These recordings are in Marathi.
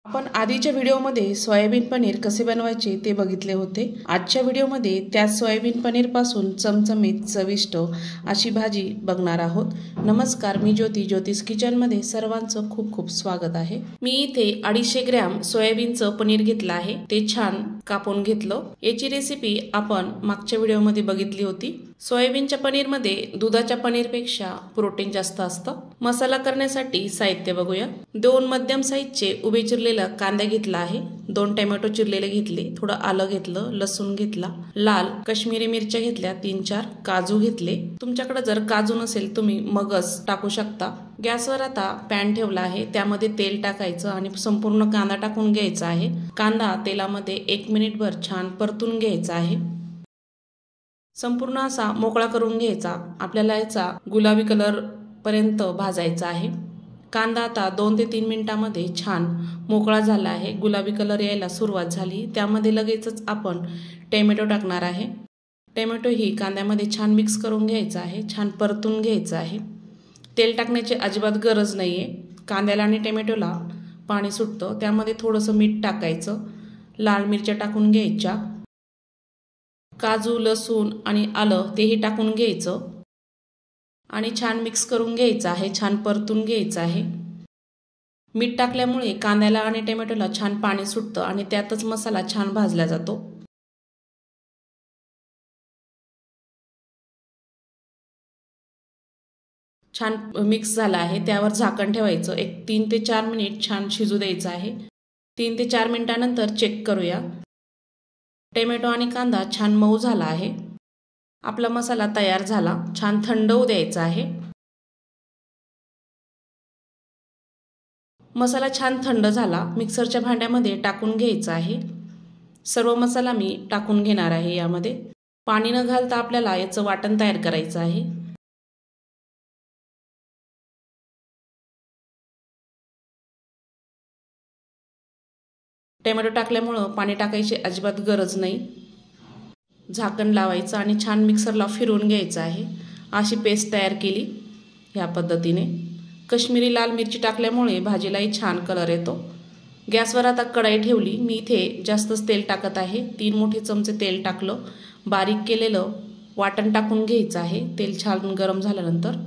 आपण आधीच्या व्हिडिओमध्ये सोयाबीन पनीर कसे बनवायचे ते बघितले होते। आजच्या व्हिडिओमध्ये त्या सोयाबीन पनीर पासून चमचमीत चविष्ट अशी भाजी बघणार आहोत। नमस्कार, मी ज्योती, ज्योतिष किचन मध्ये सर्वांचं खूप खूप स्वागत आहे। मी इथे 250 ग्रॅम सोयाबीनचं पनीर घेतलं आहे, ते छान कापून घेतलं। याची रेसिपी आपण मागच्या व्हिडिओमध्ये बघितली होती। सोयाबीनच्या पनीरमध्ये दुधाच्या पनीरपेक्षा प्रोटीन जास्त असतं। मसाला करण्यासाठी साहित्य बघूया। 2 मध्यम साईजचे उभे चिरलेला कांदा घेतला आहे, 2 टोमॅटो चिरलेले घेतले, थोडं आलं घेतलं, लसूण घेतला, लाल काश्मीरी मिरच्या घेतल्या, 3-4 काजू घेतले। तुमच्याकडे जर काजू नसेल तुम्ही मगज टाकू शकता। गॅसवर आता पॅन ठेवला आहे, त्यामध्ये तेल टाकायचं आणि संपूर्ण कांदा टाकून घ्यायचा आहे। कांदा तेलामध्ये 1 मिनिटभर छान परतून घ्यायचा आहे। संपूर्ण असा मोकळा करून घ्यायचा। आपल्याला याचा गुलाबी कलर पर्यंत भाजायचा आहे। कांदा आता 2 ते 3 मिनिटांमध्ये छान मोकळा झाला आहे, गुलाबी कलर यायला सुरुवात झाली। त्यामध्ये लगेचच आपण टोमॅटो टाकणार आहे। टोमॅटो ही कांद्यामध्ये छान मिक्स करून घ्यायचा आहे, छान परतून घ्यायचा आहे। तेल टाकण्याची अजिबात गरज नाहीये। कांद्याला आणि टोमॅटोला पाणी सुटतं, त्यामध्ये थोडंसं मीठ टाकायचं, लाल मिरच्या टाकून घ्यायच्या, काजू, लसूण आणि आलं तेही टाकून घ्यायचं आणि छान मिक्स करून घ्यायचं आहे, छान परतून घ्यायचं आहे। मीठ टाकल्यामुळे कांद्याला आणि टोमॅटोला छान पाणी सुटतं आणि त्यातच मसाला छान भाजला जातो। छान मिक्स झाला आहे, त्यावर झाकण ठेवायचं। 3 ते 4 मिनिट छान शिजू द्यायचं आहे। 3 ते 4 मिनिटांनंतर चेक करूया। टोमॅटो आणि कांदा छान मऊ झाला आहे। आपला मसाला तयार झाला, छान थंड होऊ द्यायचा आहे। मसाला छान थंड झाला, मिक्सरच्या भांड्यामध्ये टाकून घ्यायचा आहे। सर्व मसाला मी टाकून घेणार आहे। यामध्ये पाणी न घालता आपल्याला याचं वाटण तयार करायचं आहे। टोमॅटो टाकल्यामुळे पाणी टाकायची अजिबात गरज नाही। झाकण लावायचं आणि छान मिक्सरला फिरवून घ्यायचं आहे। अशी पेस्ट तयार केली ह्या पद्धतीने। काश्मीरी लाल मिरची टाकल्यामुळे भाजीलाही छान कलर येतो। गॅसवर आता कढई ठेवली, मी इथे जास्तच तेल टाकत आहे। 3 मोठे चमचे तेल टाकलं, बारीक केलेलं वाटण टाकून घ्यायचं आहे। तेल छान गरम झाल्यानंतर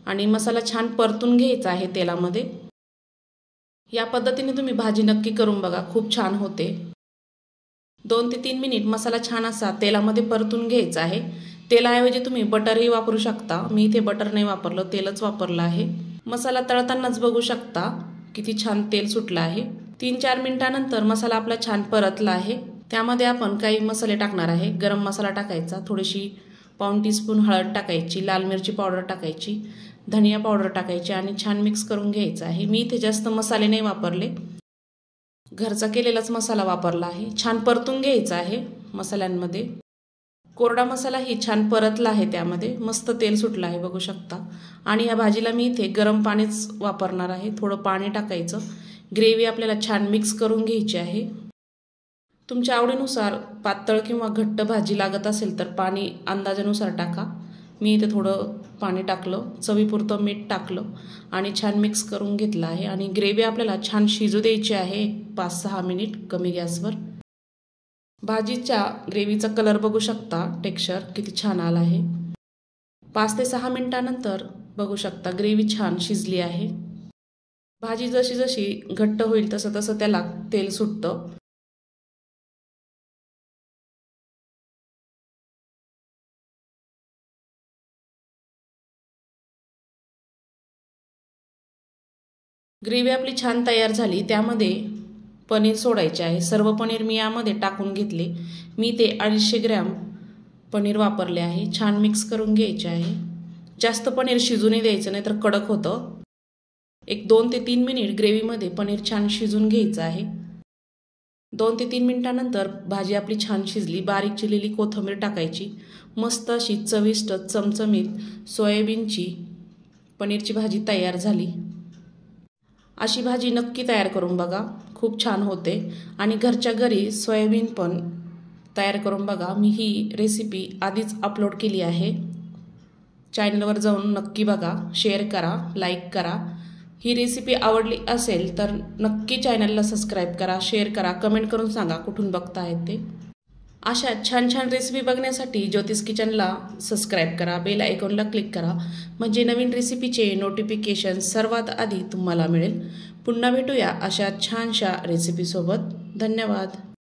आणि मसाला छान परतून घ्यायचा आहे तेलामध्ये। या पद्धतीने तुम्ही भाजी नक्की करून बघा, खूप छान होते। 2 ते 3 मिनिट मसाला छान असा तेलामध्ये परतून घ्यायचा आहे। तेलाऐवजी तुम्ही बटरही वापरू शकता, मी इथे बटर नाही वापरलं, तेलच वापरलं आहे। मसाला तळतानाच बघू शकता किती छान तेल सुटलं आहे। 3-4 मिनिटांनंतर मसाला आपला छान परतला आहे। त्यामध्ये आपण काही मसाले टाकणार आहे। गरम मसाला टाकायचा, थोडीशी पाऊण टीस्पून हळद टाकायची, लाल मिरची पावडर टाकायची, धनिया पावडर टाकायची आणि छान मिक्स करून घ्यायचं आहे। मी इथे जास्त मसाले नाही वापरले, घरचा केलेलाच मसाला वापरला आहे। छान परतून घ्यायचा आहे मसाल्यांमध्ये। कोरडा मसाला ही छान परतला आहे, त्यामध्ये मस्त तेल सुटलं आहे बघू शकता। आणि या भाजीला मी इथे गरम पाणीच वापरणार आहे। थोडं पाणी टाकायचं, ग्रेव्ही आपल्याला छान मिक्स करून घ्यायची आहे। तुमच्या आवडीनुसार पातळ किंवा घट्ट भाजी लागत असेल तर पाणी अंदाजानुसार टाका। मी इथे थोडं पाणी टाकलं, चवीपुरतं मीठ टाकलं आणि छान मिक्स करून घेतलं आहे। आणि ग्रेव्ही आपल्याला छान शिजू द्यायची आहे 5-6 मिनिट कमी गॅसवर। भाजीच्या ग्रेव्हीचा कलर बघू शकता, टेक्स्चर किती छान आला आहे। 5 ते 6 मिनिटांनंतर बघू शकता ग्रेव्ही छान शिजली आहे। भाजी जशी जशी घट्ट होईल तसं तसं त्याला तेल सुटतं। ग्रेव्ही आपली छान तयार झाली, त्यामध्ये पनीर सोडायचे आहे। सर्व पनीर मी यामध्ये टाकून घेतले। मी ते 250 ग्रॅम पनीर वापरले आहे। छान मिक्स करून घ्यायचे आहे। जास्त पनीर शिजू नाही द्यायचं, नाही तर कडक होतं। 2 ते 3 मिनिट ग्रेव्हीमध्ये पनीर छान शिजून घ्यायचं आहे। 2 ते 3 मिनिटांनंतर भाजी आपली छान शिजली। बारीक चिरलेली कोथिंबीर टाकायची। मस्त अशी चविष्ट चमचमीत सोयाबीनची पनीरची भाजी तयार झाली। अशी भाजी नक्की तयार करून बघा, खूप छान होते। आणि घरच्या घरी सोयाबीन पण तयार करून बघा। मी ही रेसिपी आधीच अपलोड केली आहे, चॅनलवर जाऊन नक्की बघा, शेअर करा, लाईक करा। ही रेसिपी आवडली असेल तर नक्की चॅनलला सबस्क्राईब करा, शेअर करा, कमेंट करून सांगा कुठून बघतायत ते. अशा छान छान रेसिपी बघण्यासाठी ज्योतिष किचनला सबस्क्राईब करा, बेल आयकॉनला क्लिक करा, म्हणजे नवीन रेसिपीचे नोटिफिकेशन सर्वात आधी तुम्हाला मिळेल. पुन्हा भेटूया अशा छानशा रेसिपीसोबत. धन्यवाद.